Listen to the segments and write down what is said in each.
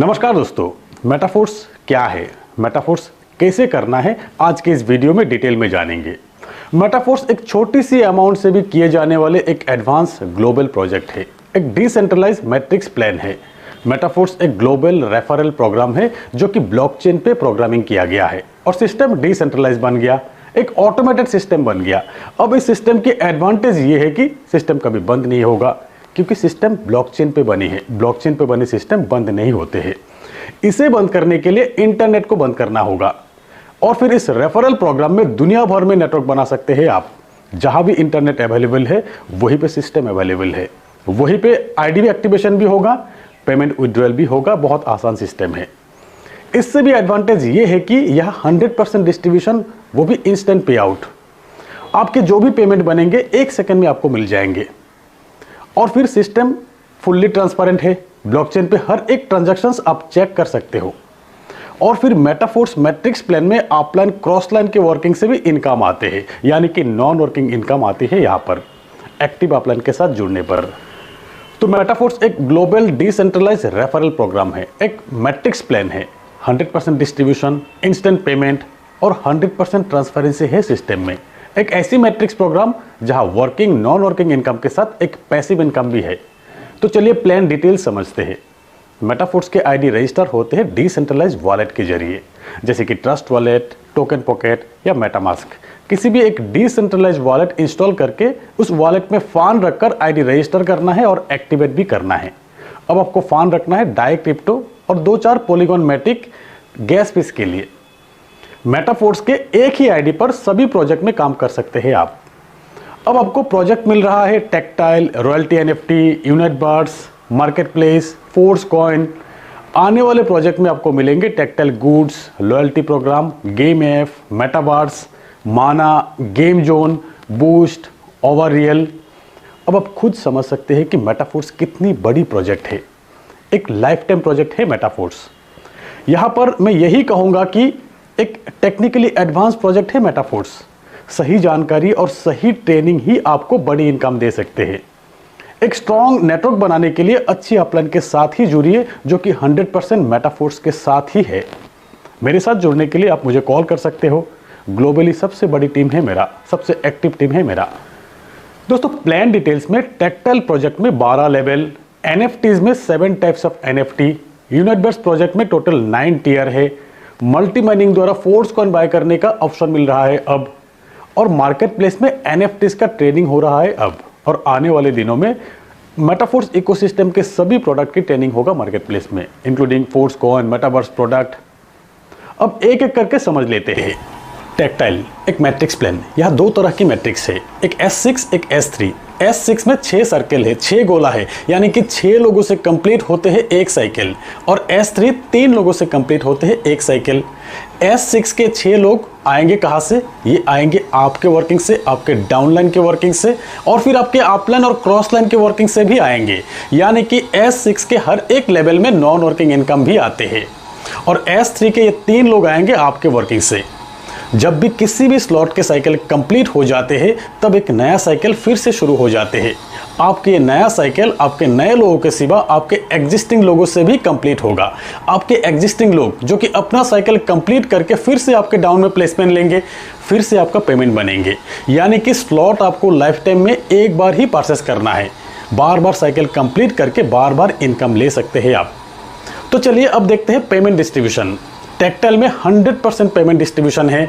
नमस्कार दोस्तों, मेटाफोर्स क्या है, मेटाफोर्स कैसे करना है, आज के इस वीडियो में डिटेल में जानेंगे। मेटाफोर्स एक छोटी सी अमाउंट से भी किए जाने वाले एक एडवांस ग्लोबल प्रोजेक्ट है, एक डिसेंट्रलाइज मैट्रिक्स प्लान है। मेटाफोर्स एक ग्लोबल रेफरल प्रोग्राम है जो कि ब्लॉकचेन पे प्रोग्रामिंग किया गया है और सिस्टम डिसेंट्रलाइज बन गया, एक ऑटोमेटेड सिस्टम बन गया। अब इस सिस्टम की एडवांटेज ये है कि सिस्टम कभी बंद नहीं होगा क्योंकि सिस्टम ब्लॉकचेन पे बनी है। ब्लॉकचेन पे बने सिस्टम बंद नहीं होते हैं। इसे बंद करने के लिए इंटरनेट को बंद करना होगा और फिर इस रेफरल प्रोग्राम में दुनिया भर में नेटवर्क बना सकते हैं आप। जहां भी इंटरनेट अवेलेबल है वहीं पे सिस्टम अवेलेबल है, वहीं पे आईडी एक्टिवेशन भी होगा, पेमेंट विड्रॉल भी होगा। बहुत आसान सिस्टम है। इससे भी एडवांटेज ये है कि यह 100% डिस्ट्रीब्यूशन, वो भी इंस्टेंट पे आउट। आपके जो भी पेमेंट बनेंगे 1 सेकंड में आपको मिल जाएंगे और फिर सिस्टम फुल्ली ट्रांसपेरेंट है। ब्लॉकचेन पे हर एक ट्रांजैक्शंस आप चेक कर सकते हो। और फिर मेटाफोर्स मैट्रिक्स प्लान में अपलाइन क्रॉस लाइन के वर्किंग से भी इनकम आते हैं, यानी कि नॉन वर्किंग इनकम आती है यहाँ पर एक्टिव अपलाइन के साथ जुड़ने पर। तो मेटाफोर्स एक ग्लोबल डिसेंट्रलाइज रेफरल प्रोग्राम है, एक मैट्रिक्स प्लान है। 100% डिस्ट्रीब्यूशन, इंस्टेंट पेमेंट और 100% ट्रांसपेरेंसी है सिस्टम में। एक ऐसी मैट्रिक्स प्रोग्राम जहां वर्किंग नॉन वर्किंग इनकम के साथ एक पैसिव इनकम भी है। तो चलिए प्लान डिटेल समझते हैं। मेटाफोर्स के आईडी रजिस्टर होते हैं डिसेंट्रलाइज वॉलेट के जरिए, जैसे कि ट्रस्ट वॉलेट, टोकन पॉकेट या मेटामास्क। किसी भी एक डिसेंट्रलाइज वॉलेट इंस्टॉल करके उस वॉलेट में फंड रखकर आईडी रजिस्टर करना है और एक्टिवेट भी करना है। अब आपको फंड रखना है डाई क्रिप्टो और 2-4 पॉलीगॉन मैटिक गैस फीस के लिए। मेटाफोर्स के एक ही आईडी पर सभी प्रोजेक्ट में काम कर सकते हैं आप। अब आपको प्रोजेक्ट मिल रहा है tactile, royalty NFT, unite birds, market place, force coin. आने वाले प्रोजेक्ट में आपको मिलेंगे tactile goods, loyalty program, game F, metaverse, mana, game zone, boost, over real. अब आप खुद समझ सकते हैं कि मेटाफोर्स कितनी बड़ी प्रोजेक्ट है। एक लाइफ टाइम प्रोजेक्ट है मेटाफोर्स। यहाँ पर मैं यही कहूँगा कि एक टेक्निकली एडवांस प्रोजेक्ट है मेटाफोर्स। सही जानकारी और सही ट्रेनिंग ही आपको बड़ी इनकम दे सकते हैं। एक स्ट्रॉन्ग नेटवर्क बनाने के लिए अच्छी अपलाइन के साथ ही जुड़िए, जो कि 100% मेटाफोर्स के साथ ही है। मेरे साथ जुड़ने के लिए आप मुझे कॉल कर सकते हो। ग्लोबली सबसे बड़ी टीम है मेरा, सबसे एक्टिव टीम है मेरा। दोस्तों, प्लान डिटेल्स में टेक्टाइल प्रोजेक्ट में 12 लेवल, एनएफटीज में 7 types of NFT, unite birds project में टोटल 9 टियर है, मल्टी माइनिंग द्वारा फोर्स कॉइन बाय करने का ऑप्शन मिल रहा है अब, और मार्केट प्लेस में एनएफटीज का ट्रेनिंग हो रहा है अब। और आने वाले दिनों में मेटाफोर्स इकोसिस्टम के सभी प्रोडक्ट की ट्रेनिंग होगा मार्केट प्लेस में, including force coin, metaverse product. अब एक एक करके समझ लेते हैं। टेक्टाइल एक मैट्रिक्स प्लान। यहाँ 2 तरह की मैट्रिक्स है, एक S6 एक S3। S6 में 6 सर्कल है, 6 गोला है, यानी कि 6 लोगों से कंप्लीट होते हैं एक साइकिल। और S3 3 लोगों से कंप्लीट होते हैं एक साइकिल। S6 के 6 लोग आएंगे कहाँ से? ये आएंगे आपके वर्किंग से, आपके डाउनलाइन के वर्किंग से, और फिर आपके अपलाइन और क्रॉस लाइन के वर्किंग से भी आएंगे। यानी कि S6 के हर एक लेवल में नॉन वर्किंग इनकम भी आते हैं। और S3 के ये 3 लोग आएंगे आपके वर्किंग से। जब भी किसी भी स्लॉट के साइकिल कंप्लीट हो जाते हैं तब एक नया साइकिल फिर से शुरू हो जाते हैं। आपके ये नया साइकिल आपके नए लोगों के सिवा आपके एग्जिस्टिंग लोगों से भी कंप्लीट होगा। आपके एग्जिस्टिंग लोग जो कि अपना साइकिल कंप्लीट करके फिर से आपके डाउन में प्लेसमेंट लेंगे, फिर से आपका पेमेंट बनेंगे। यानी कि स्लॉट आपको लाइफ टाइम में एक बार ही परचेस करना है। बार बार साइकिल कंप्लीट करके बार बार इनकम ले सकते हैं आप। तो चलिए अब देखते हैं पेमेंट डिस्ट्रीब्यूशन। टेक्टाइल में 100% पेमेंट डिस्ट्रीब्यूशन है।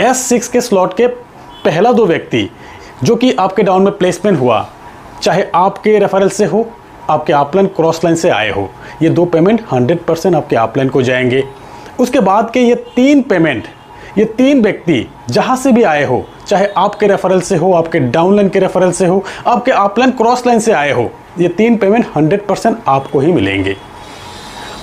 S6 के स्लॉट के पहला 2 व्यक्ति जो कि आपके डाउन में प्लेसमेंट हुआ, चाहे आपके रेफरल से हो, आपके अपलाइन क्रॉस लाइन से आए हो, ये 2 पेमेंट 100% आपके अपलाइन को जाएंगे। उसके बाद के ये 3 पेमेंट, ये 3 व्यक्ति जहां से भी आए हो, चाहे आपके रेफरल से हो, आपके डाउनलाइन के रेफरल से हो, आपके अपलाइन क्रॉस लाइन से आए हो, ये 3 पेमेंट 100% आपको ही मिलेंगे।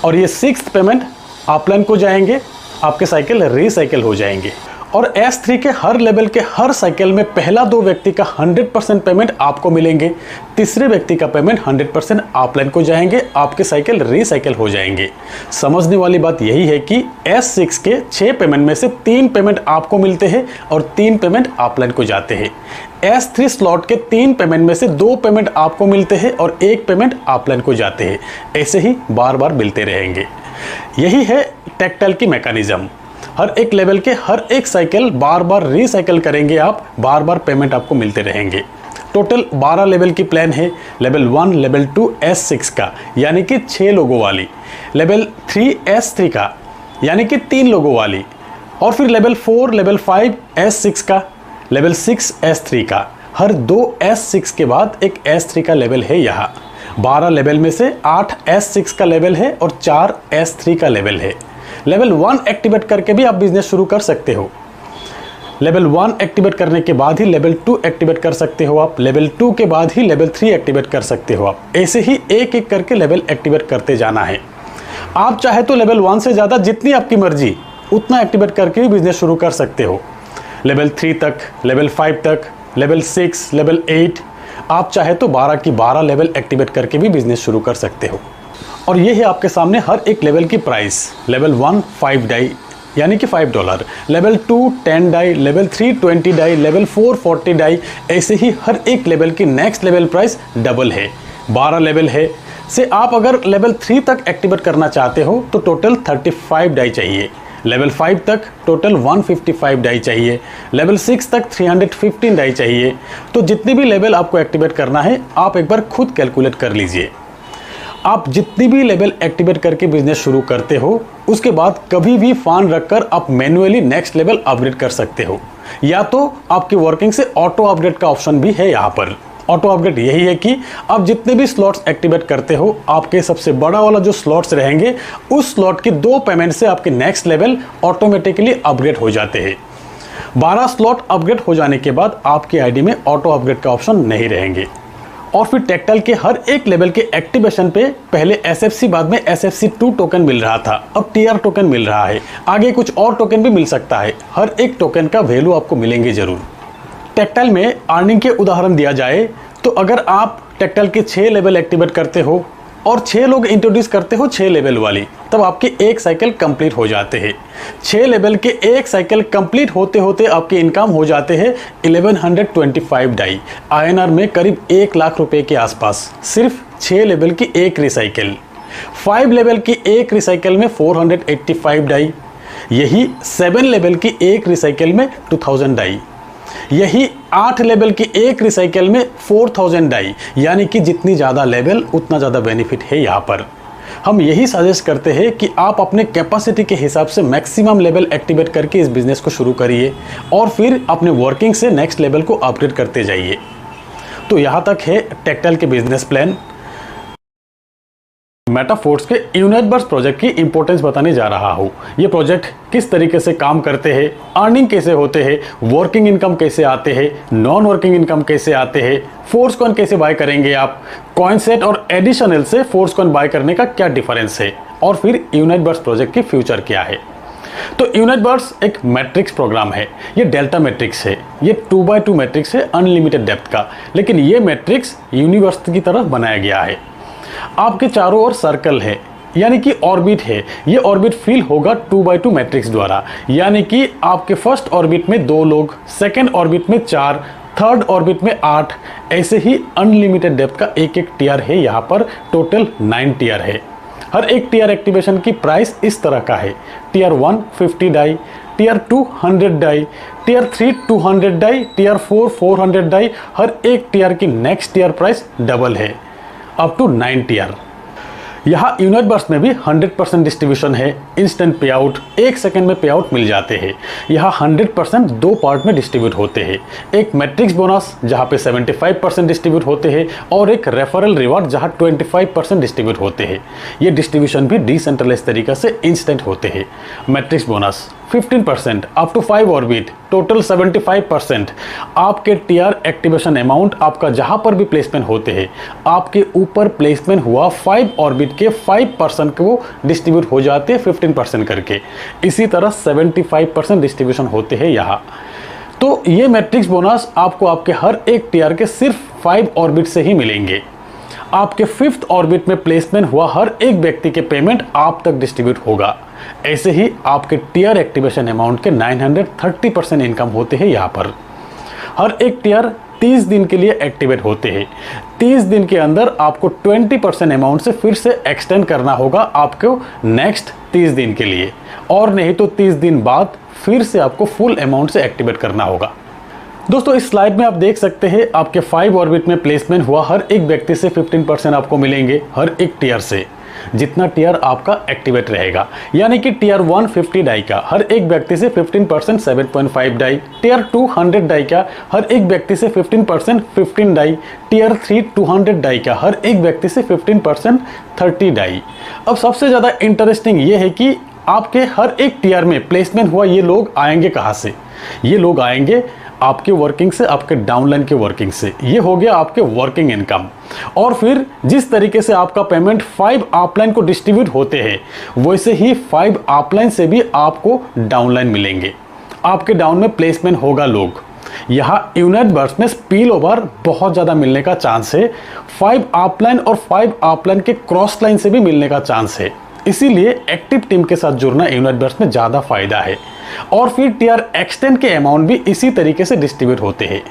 और ये 6th पेमेंट अपलाइन को जाएंगे, आपके साइकिल रीसाइकिल हो जाएंगे। और S3 के हर लेवल के हर साइकिल में पहला 2 व्यक्ति का 100% पेमेंट आपको मिलेंगे, तीसरे व्यक्ति का पेमेंट 100% अपलाइन को जाएंगे, आपके साइकिल रिसाइकिल हो जाएंगे। समझने वाली बात यही है कि S6 के 6 पेमेंट में से 3 पेमेंट आपको मिलते हैं और 3 पेमेंट अपलाइन को जाते हैं। S3 स्लॉट के 3 पेमेंट में से 2 पेमेंट आपको मिलते हैं और 1 पेमेंट अपलाइन को जाते हैं। ऐसे ही बार बार मिलते रहेंगे। यही है टेक्टाइल की मैकेनिज्म। हर एक लेवल के हर एक साइकिल बार बार रिसाइकिल करेंगे आप, बार बार पेमेंट आपको मिलते रहेंगे। टोटल 12 लेवल की प्लान है। लेवल 1, लेवल 2 S6 का यानी कि 6 लोगों वाली, लेवल 3 S3 का यानी कि 3 लोगों वाली, और फिर लेवल 4, लेवल 5 S6 का, लेवल 6 S3 का। हर 2 S6 के बाद एक S3 का लेवल है। यहाँ 12 लेवल में से 8 S6 का लेवल है और 4 S3 का लेवल है। लेवल 1 एक्टिवेट करके भी आप बिजनेस शुरू कर सकते हो। लेवल 1 एक्टिवेट करने के बाद ही लेवल 2 एक्टिवेट कर सकते हो आप। लेवल 2 के बाद ही लेवल 3 एक्टिवेट कर सकते हो आप। ऐसे ही एक एक करके लेवल एक्टिवेट करते जाना है। आप चाहे तो लेवल 1 से ज़्यादा जितनी आपकी मर्जी उतना एक्टिवेट करके भी बिजनेस शुरू कर सकते हो। लेवल 3 तक, लेवल 5 तक, लेवल 6, लेवल 8, आप चाहे तो 12 की 12 लेवल एक्टिवेट करके भी बिजनेस शुरू कर सकते हो। और ये है आपके सामने हर एक लेवल की प्राइस। लेवल 1 5 डाई यानी कि $5, level 2 10 DAI, level 3 20 DAI, level 4 40 DAI. ऐसे ही हर एक लेवल की नेक्स्ट लेवल प्राइस डबल है। 12 लेवल है से आप अगर लेवल 3 तक एक्टिवेट करना चाहते हो तो टोटल 35 डाई चाहिए। लेवल 5 तक टोटल 155 डाई चाहिए। लेवल 6 तक 315 डाई चाहिए। तो जितनी भी लेवल आपको एक्टिवेट करना है आप एक बार खुद कैलकुलेट कर लीजिए। आप जितनी भी लेवल एक्टिवेट करके बिजनेस शुरू करते हो उसके बाद कभी भी फंड रखकर आप मैन्युअली नेक्स्ट लेवल अपग्रेड कर सकते हो, या तो आपकी वर्किंग से ऑटो अपग्रेड का ऑप्शन भी है। यहाँ पर ऑटो अपग्रेड यही है कि आप जितने भी स्लॉट्स एक्टिवेट करते हो आपके सबसे बड़ा वाला जो स्लॉट्स रहेंगे उस स्लॉट की 2 पेमेंट से आपके नेक्स्ट लेवल ऑटोमेटिकली अपग्रेड हो जाते हैं। 12 स्लॉट अपग्रेड हो जाने के बाद आपकी आईडी में ऑटो अपग्रेड का ऑप्शन नहीं रहेंगे। और फिर टेक्टाइल के हर एक लेवल के एक्टिवेशन पे पहले SFC बाद में SFC2 टोकन मिल रहा था, अब TR टोकन मिल रहा है। आगे कुछ और टोकन भी मिल सकता है। हर एक टोकन का वैल्यू आपको मिलेंगे जरूर। टेक्टाइल में अर्निंग के उदाहरण दिया जाए तो अगर आप टेक्टाइल के 6 लेवल एक्टिवेट करते हो और 6 लोग इंट्रोड्यूस करते हो 6 लेवल वाली, तब आपके एक साइकिल कंप्लीट हो जाते हैं। 6 लेवल के एक साइकिल कंप्लीट होते होते आपके इनकम हो जाते हैं 1125 डाई, INR में करीब 1 लाख रुपए के आसपास, सिर्फ 6 लेवल की एक रिसाइकिल। 5 लेवल की एक रिसाइकिल में 485 डाई, यही 7 लेवल की एक रिसाइकिल में 2000 डाई, यही 8 लेवल की एक रिसाइकिल में 4000 डाई। यानी कि जितनी ज़्यादा लेवल उतना ज़्यादा बेनिफिट है। यहाँ पर हम यही सजेस्ट करते हैं कि आप अपने कैपेसिटी के हिसाब से मैक्सिमम लेवल एक्टिवेट करके इस बिज़नेस को शुरू करिए और फिर अपने वर्किंग से नेक्स्ट लेवल को अपग्रेड करते जाइए। तो यहाँ तक है टेक्टाइल के बिजनेस प्लान। मेटाफोर्स के यूनाइटवर्स प्रोजेक्ट की इंपॉर्टेंस बताने जा रहा हूँ। ये प्रोजेक्ट किस तरीके से काम करते हैं, अर्निंग कैसे होते हैं, वर्किंग इनकम कैसे आते हैं, नॉन वर्किंग इनकम कैसे आते हैं, फोर्स कॉइन कैसे बाय करेंगे आप, कॉइन सेट और एडिशनल से फोर्स कॉइन बाय करने का क्या डिफरेंस है, और फिर यूनाइटवर्स प्रोजेक्ट की फ्यूचर क्या है। तो यूनाइटवर्स एक मैट्रिक्स प्रोग्राम है। ये डेल्टा मैट्रिक्स है। ये 2x2 मैट्रिक्स है अनलिमिटेड डेप्थ का, लेकिन ये मैट्रिक्स यूनिवर्स की तरह बनाया गया है। आपके चारों ओर सर्कल है यानी कि ऑर्बिट है। ये ऑर्बिट फिल होगा 2x2 मैट्रिक्स द्वारा, यानी कि आपके फर्स्ट ऑर्बिट में 2 लोग, सेकेंड ऑर्बिट में 4, थर्ड ऑर्बिट में 8, ऐसे ही अनलिमिटेड डेप्थ का एक एक टीयर है। यहाँ पर टोटल 9 टीयर है। हर एक टीयर एक्टिवेशन की प्राइस इस तरह का है। Tier 1 50 DAI, tier 2 100 DAI, tier 3 200 DAI, tier 4 400 DAI. हर एक टीयर की नेक्स्ट टीयर प्राइस डबल है, अप टू 9 टीयर। यहाँ यूनाइटवर्स में भी 100% डिस्ट्रीब्यूशन है। इंस्टेंट पे आउट, 1 सेकेंड में पे आउट मिल जाते हैं। यहाँ 100% 2 पार्ट में डिस्ट्रीब्यूट होते हैं। एक मैट्रिक्स बोनस जहाँ पे 75% डिस्ट्रीब्यूट होते हैं और एक रेफरल रिवार्ड जहाँ 25% डिस्ट्रीब्यूट होते हैं। ये डिस्ट्रीब्यूशन भी डिसेंट्रलाइज तरीके से इंस्टेंट होते हैं। Matrix bonus 15% up to 5 orbit total 75%। आपके टीआर एक्टिवेशन अमाउंट आपका जहां पर भी प्लेसमेंट होते हैं आपके ऊपर प्लेसमेंट हुआ 5 ऑर्बिट के 5% को डिस्ट्रीब्यूट हो जाते हैं 15% करके। इसी तरह 75% डिस्ट्रीब्यूशन होते हैं यहाँ। तो ये मैट्रिक्स बोनस आपको आपके हर एक टीआर के सिर्फ 5 ऑर्बिट से ही मिलेंगे। आपके 5th ऑर्बिट में प्लेसमेंट हुआ हर एक व्यक्ति के पेमेंट आप तक डिस्ट्रीब्यूट होगा। ऐसे ही आपके टीआर एक्टिवेशन अमाउंट के 930% इनकम होते हैं यहाँ पर। हर एक टीआर 30 दिन के लिए एक्टिवेट होते हैं। 30 दिन के अंदर आपको 20% अमाउंट से फिर से एक्सटेंड करना होगा आपको नेक्स्ट 30 दिन के लिए, और नहीं तो 30 दिन बाद फिर से आपको फुल अमाउंट से एक्टिवेट करना होगा। दोस्तों इस स्लाइड में आप देख सकते हैं आपके 5 ऑर्बिट में प्लेसमेंट हुआ हर एक व्यक्ति से 15% आपको मिलेंगे हर एक टीआर से, जितना टीआर आपका एक्टिवेट रहेगा। यानी कि टीआर 1 50 डाई का हर एक व्यक्ति से 15% 7.5 डाई, टीआर 2 100 डाई का हर एक व्यक्ति से 15% 15 डाई, टीआर 3 200 डाई का हर एक व्यक्ति से 15% 30 डाई। अब सबसे ज़्यादा इंटरेस्टिंग ये है कि आपके हर एक टीआर में प्लेसमेंट हुआ ये लोग आएंगे कहाँ से? ये लोग आएंगे आपके वर्किंग से, आपके डाउनलाइन के वर्किंग से। ये हो गया आपके वर्किंग इनकम। और फिर जिस तरीके से आपका पेमेंट 5 अपलाइन को डिस्ट्रीब्यूट होते हैं वैसे ही 5 अपलाइन से भी आपको डाउनलाइन मिलेंगे। आपके डाउन में प्लेसमेंट होगा लोग। यहाँ यूनाइट बर्ड्स में स्पिल ओवर बहुत ज़्यादा मिलने का चांस है। 5 अपलाइन और 5 अपलाइन के क्रॉस लाइन से भी मिलने का चांस है। इसीलिए एक्टिव टीम के साथ जुड़ना यूनाइट बर्ड्स में ज़्यादा फायदा है। और फिर टीआर एक्सटेंड के अमाउंट भी इसी तरीके से डिस्ट्रीब्यूट होते हैं।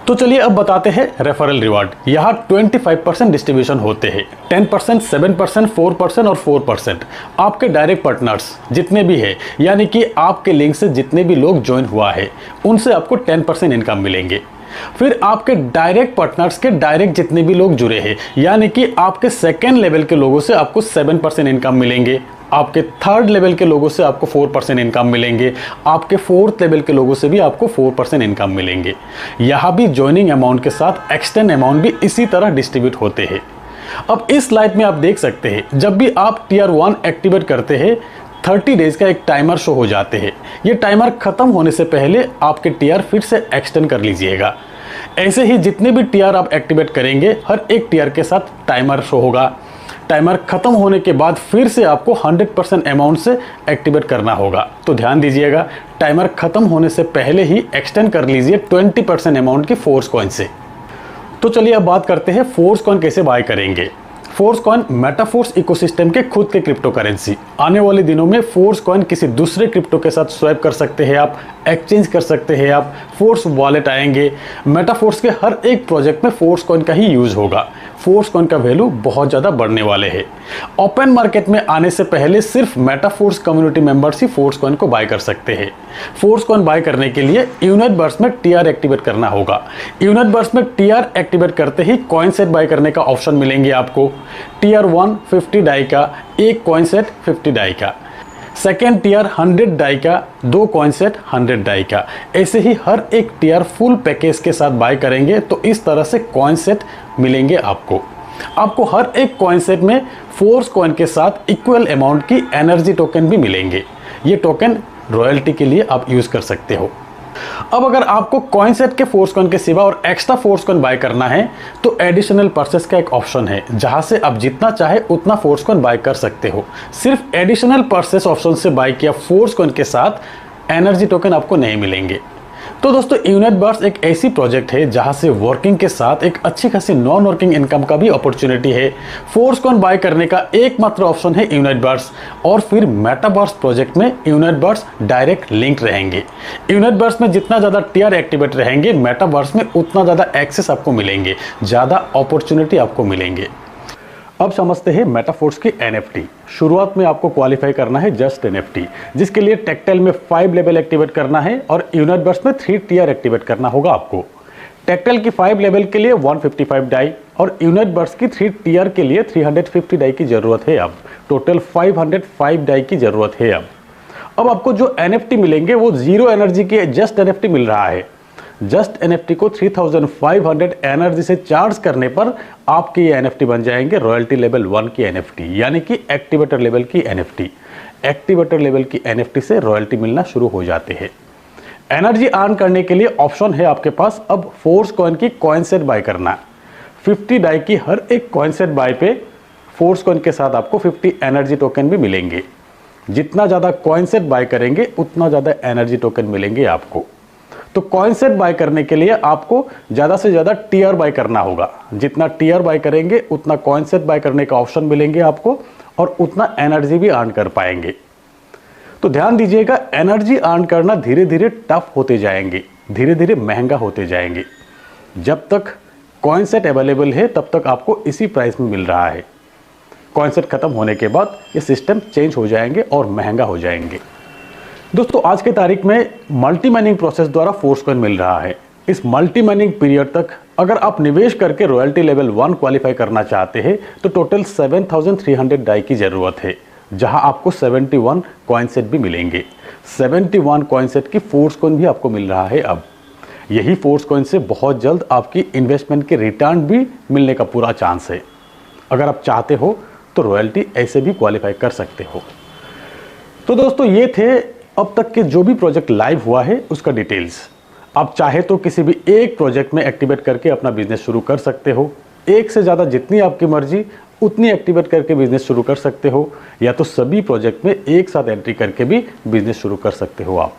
तो चलिए अब बताते हैं रेफरल रिवार्ड। यहाँ 25% डिस्ट्रीब्यूशन होते हैं, 10%, 7%, 4% और 4%। आपके डायरेक्ट पार्टनर्स जितने भी हैं, यानी कि आपके लिंक से जितने भी लोग ज्वाइन हुआ है उनसे आपको 10% इनकम मिलेंगे। फिर आपके डायरेक्ट पार्टनर्स के डायरेक्ट जितने भी लोग जुड़े हैं, यानी कि आपके सेकेंड लेवल के लोगों से आपको 7% इनकम मिलेंगे। आपके थर्ड लेवल के लोगों से आपको 4% इनकम मिलेंगे। आपके फोर्थ लेवल के लोगों से भी आपको 4% इनकम मिलेंगे। यहाँ भी ज्वाइनिंग अमाउंट के साथ एक्सटेंड अमाउंट भी इसी तरह डिस्ट्रीब्यूट होते हैं। अब इस स्लाइड में आप देख सकते हैं जब भी आप टीआर 1 एक्टिवेट करते हैं 30 डेज का एक टाइमर शो हो जाते हैं। ये टाइमर खत्म होने से पहले आपके टीआर फिर से एक्सटेंड कर लीजिएगा। ऐसे ही जितने भी टीआर आप एक्टिवेट करेंगे हर एक टीआर के साथ टाइमर शो होगा। टाइमर खत्म होने के बाद फिर से आपको 100% अमाउंट से एक्टिवेट करना होगा। तो ध्यान दीजिएगा, टाइमर खत्म होने से पहले ही एक्सटेंड कर लीजिए 20% अमाउंट की फोर्स कॉइन से। तो चलिए अब बात करते हैं फोर्स कॉइन कैसे बाय करेंगे। फोर्स कॉइन मेटाफोर्स इकोसिस्टम के खुद के क्रिप्टो करेंसी। आने वाले दिनों में फोर्स कॉइन किसी दूसरे क्रिप्टो के साथ स्वैप कर सकते हैं आप, एक्सचेंज कर सकते हैं आप। फोर्स वॉलेट आएंगे। मेटाफोर्स के हर एक प्रोजेक्ट में फोर्स कॉइन का ही यूज होगा। फोर्स कॉइन का वैल्यू बहुत ज़्यादा बढ़ने वाले हैं। ओपन मार्केट में आने से पहले सिर्फ मेटाफोर्स कम्युनिटी मेंबर्स ही फोर्स कॉइन को बाय कर सकते हैं। फोर्स कॉइन बाय करने के लिए यूनाइट बर्ड्स में टीआर एक्टिवेट करना होगा। यूनाइट बर्ड्स में टीआर एक्टिवेट करते ही कॉइन सेट बाय करने का ऑप्शन मिलेंगे आपको। टीआर 1 50 डाई का एक कॉइन सेट 50 डाई का, सेकेंड टीआर 100 डाई का 2 कॉइन सेट 100 डाई का। ऐसे ही हर एक टीआर फुल पैकेज के साथ बाय करेंगे तो इस तरह से कॉइन सेट मिलेंगे आपको हर एक कॉइन सेट में फोर्स कॉइन के साथ इक्वल अमाउंट की एनर्जी टोकन भी मिलेंगे। ये टोकन रॉयल्टी के लिए आप यूज कर सकते हो। अब अगर आपको कॉइन सेट के फोर्स कॉइन के सिवा और एक्स्ट्रा फोर्स कॉइन बाय करना है तो एडिशनल परचेस का एक ऑप्शन है जहां से आप जितना चाहे उतना फोर्स कॉइन बाय कर सकते हो। सिर्फ एडिशनल परचेस ऑप्शन से बाय किया फोर्स कॉइन के साथ एनर्जी टोकन आपको नहीं मिलेंगे। तो दोस्तों यूनाइट बर्ड्स एक ऐसी प्रोजेक्ट है जहां से वर्किंग के साथ एक अच्छी खासी नॉन वर्किंग इनकम का भी अपॉर्चुनिटी है। फोर्स कॉइन बाय करने का एकमात्र ऑप्शन है यूनाइट बर्ड्स, और फिर मेटावर्स प्रोजेक्ट में यूनाइट बर्ड्स डायरेक्ट लिंक रहेंगे। यूनाइट बर्ड्स में जितना ज़्यादा टीआर एक्टिवेट रहेंगे मेटावर्स में उतना ज़्यादा एक्सेस आपको मिलेंगे, ज़्यादा अपॉर्चुनिटी आपको मिलेंगे। अब समझते हैं मेटाफोर्स की एनएफटी। शुरुआत में आपको क्वालिफाई करना है जस्ट एनएफटी, जिसके लिए टेक्टाइल में 5 लेवल एक्टिवेट करना है और यूनाइट बर्ड्स में 3 टीआर एक्टिवेट करना होगा आपको। टेक्टाइल की 5 लेवल के लिए 155 डाई और यूनाइट बर्ड्स की 3 टीआर के लिए 350 डाई की जरूरत है। अब टोटल 505 डाई की जरूरत है। अब आपको जो एनएफटी मिलेंगे वो जीरो एनर्जी के जस्ट एनएफटी मिल रहा है। जस्ट एनएफटी को 3500 एनर्जी से चार्ज करने पर आपके ये एनएफटी बन जाएंगे रॉयल्टी लेवल 1 की एनएफटी, यानी कि एक्टिवेटर लेवल की एनएफटी। एक्टिवेटर लेवल की एनएफटी से रॉयल्टी मिलना शुरू हो जाते हैं। एनर्जी अर्न करने के लिए ऑप्शन है आपके पास अब फोर्स कॉइन की कॉइन सेट बाय करना। 50 डाई की हर एक कॉइन सेट बाय पे फोर्स कॉइन के साथ आपको 50 एनर्जी टोकन भी मिलेंगे। जितना ज़्यादा कॉइन सेट बाय करेंगे उतना ज़्यादा एनर्जी टोकन मिलेंगे आपको। तो कॉइन सेट बाय करने के लिए आपको ज़्यादा से ज़्यादा टीआर बाय करना होगा। जितना टीआर बाय करेंगे उतना कॉइन सेट बाय करने का ऑप्शन मिलेंगे आपको और उतना एनर्जी भी अर्न कर पाएंगे। तो ध्यान दीजिएगा, एनर्जी अर्न करना धीरे धीरे टफ होते जाएंगे, धीरे धीरे महंगा होते जाएंगे। जब तक कॉइन सेट अवेलेबल है तब तक आपको इसी प्राइस में मिल रहा है। कॉइन सेट खत्म होने के बाद ये सिस्टम चेंज हो जाएंगे और महंगा हो जाएंगे। दोस्तों आज के तारीख में मल्टी माइनिंग प्रोसेस द्वारा फोर्स कॉइन मिल रहा है। इस मल्टी माइनिंग पीरियड तक अगर आप निवेश करके रॉयल्टी लेवल 1 क्वालिफाई करना चाहते हैं तो टोटल 7300 डाई की जरूरत है, जहां आपको 71 कॉइन सेट भी मिलेंगे। 71 कॉइन सेट की फोर्स कॉइन भी आपको मिल रहा है। अब यही फोर्स कॉइन से बहुत जल्द आपकी इन्वेस्टमेंट के रिटर्न भी मिलने का पूरा चांस है। अगर आप चाहते हो तो रॉयल्टी ऐसे भी क्वालिफाई कर सकते हो। तो दोस्तों ये थे अब तक के जो भी प्रोजेक्ट लाइव हुआ है उसका डिटेल्स। आप चाहे तो किसी भी एक प्रोजेक्ट में एक्टिवेट करके अपना बिजनेस शुरू कर सकते हो। एक से ज़्यादा जितनी आपकी मर्जी उतनी एक्टिवेट करके बिजनेस शुरू कर सकते हो, या तो सभी प्रोजेक्ट में एक साथ एंट्री करके भी बिजनेस शुरू कर सकते हो आप।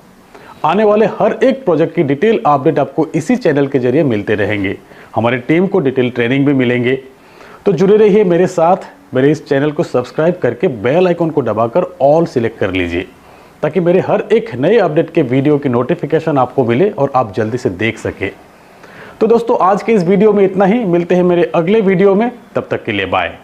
आने वाले हर एक प्रोजेक्ट की डिटेल अपडेट आपको इसी चैनल के जरिए मिलते रहेंगे। हमारी टीम को डिटेल ट्रेनिंग भी मिलेंगे। तो जुड़े रहिए मेरे साथ। मेरे इस चैनल को सब्सक्राइब करके बेल आइकन को दबाकर ऑल सिलेक्ट कर लीजिए, ताकि मेरे हर एक नए अपडेट के वीडियो की नोटिफिकेशन आपको मिले और आप जल्दी से देख सके। तो दोस्तों आज के इस वीडियो में इतना ही। मिलते हैं मेरे अगले वीडियो में, तब तक के लिए बाय।